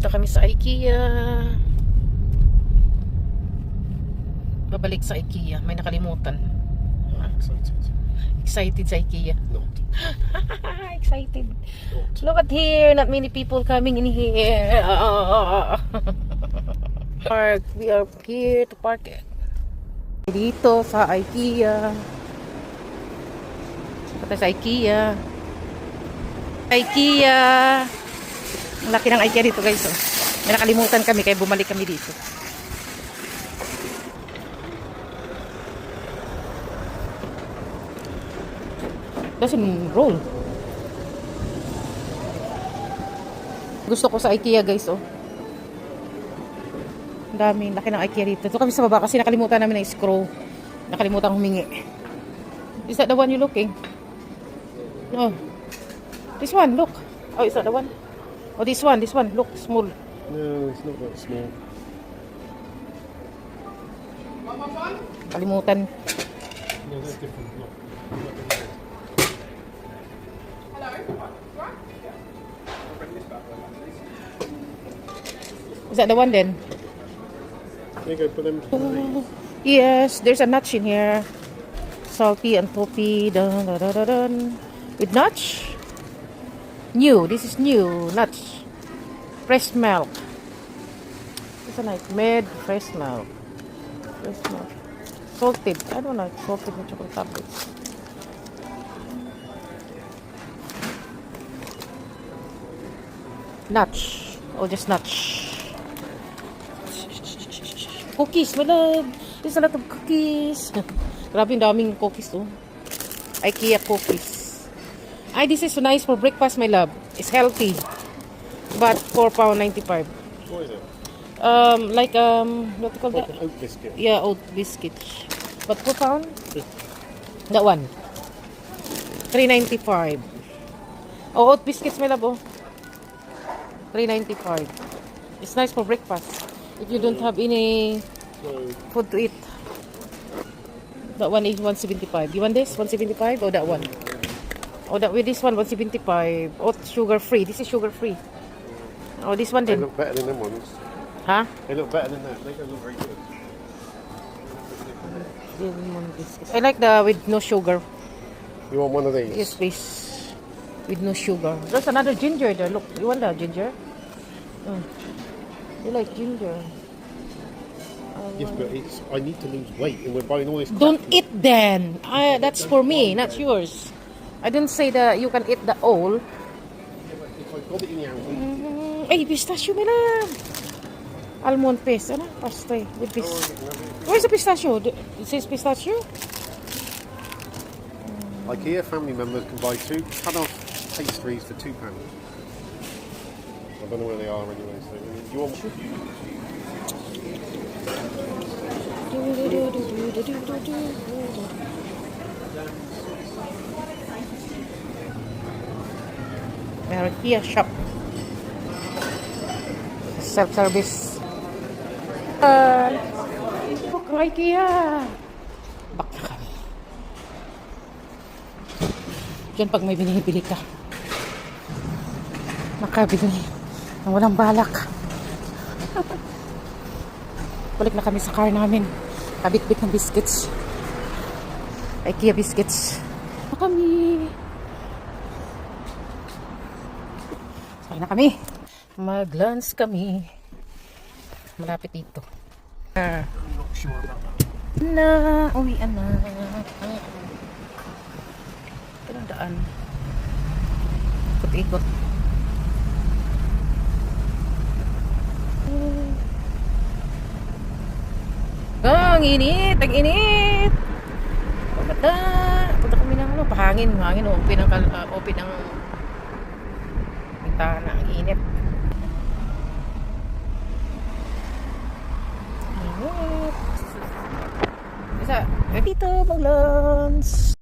Punta kami sa Ikea. Babalik sa Ikea. May nakalimutan. Excited sa Ikea. Not. Excited. Look at here. Not many people coming in here. Park. We are here to park it. Dito sa Ikea. Punta sa Ikea. Ikea. Ang laki ng Ikea dito, guys. Oh. May nakalimutan kami kaya bumalik kami dito. Doesn't roll. Gusto ko sa Ikea, guys. Oh. Ang dami, laki ng Ikea dito. Ito kami sa baba kasi nakalimutan namin ng screw. Nakalimutan humingi. Is that the one you're looking? No. This one, look. Oh, is that the one? Oh, this one, look, small. No, it's not that small. Kalimutan. No, that's different. Look. Is that the one then? There you go, put them. Oh, yes, there's a notch in here. Salty and toppy. Dun, dun, dun, dun, dun. With notch. New. This is new. Notch. Fresh milk. It's a nice made fresh milk. Fresh milk. Salted. I don't like salted with chocolate tablets. Notch. Oh, just notch. Cookies, my love. There's a lot of cookies. Grabe, daming cookies to. Ikea cookies. Ay, this is so nice for breakfast, my love. It's healthy. But £4.95. What is it? Like what do you call Like that? an oat biscuit. Yeah, oat biscuit. But £4? That one. $3.95. Oh, oat biscuits, my love. Oh. $3.95. It's nice for breakfast. If you don't have any food to eat. That one is $1.75. You want this? $1.75 or that one? Oh, that with this one $1.75. Oh, sugar free. This is sugar free. Oh, this one They then. look better than them ones. Huh? They look better than that. They don't look very good. I like the with no sugar. You want one of these? Yes, please. With no sugar. There's another ginger there. Look, you want the ginger? You like ginger? Yes, but it's. I need to lose weight, and we're buying all this. Don't crap. eat then. That's for me, not yours. I didn't say that you can eat the all. If I've got it in the oven. Ay, pistachio mo lang. Almond paste. Ano? Pastry with Oh, pistachio. I can have Where's the pistachio? It says pistachio? it. IKEA family members can buy 2 cut-off pastries for £2. I don't know where they are anyway. So you want? IKEA shop. Self-service. Look, IKEA. Back na kami. Diyan pag may binibili ka. Makabili. Ang walang balak. Balik na kami sa car namin. Kabit-bit ng biscuits. IKEA biscuits. Na kami. Sakay na kami. Mag-lunch kami. Malapit dito. Na, uwian na. Ito ng daan. Ikot-ikot. Ang init! Ang init! Pagkata! Punta kami ng ano, pahangin. Hangin, open ang bintana. Ang init. Init. Isa, dito mag-lunch.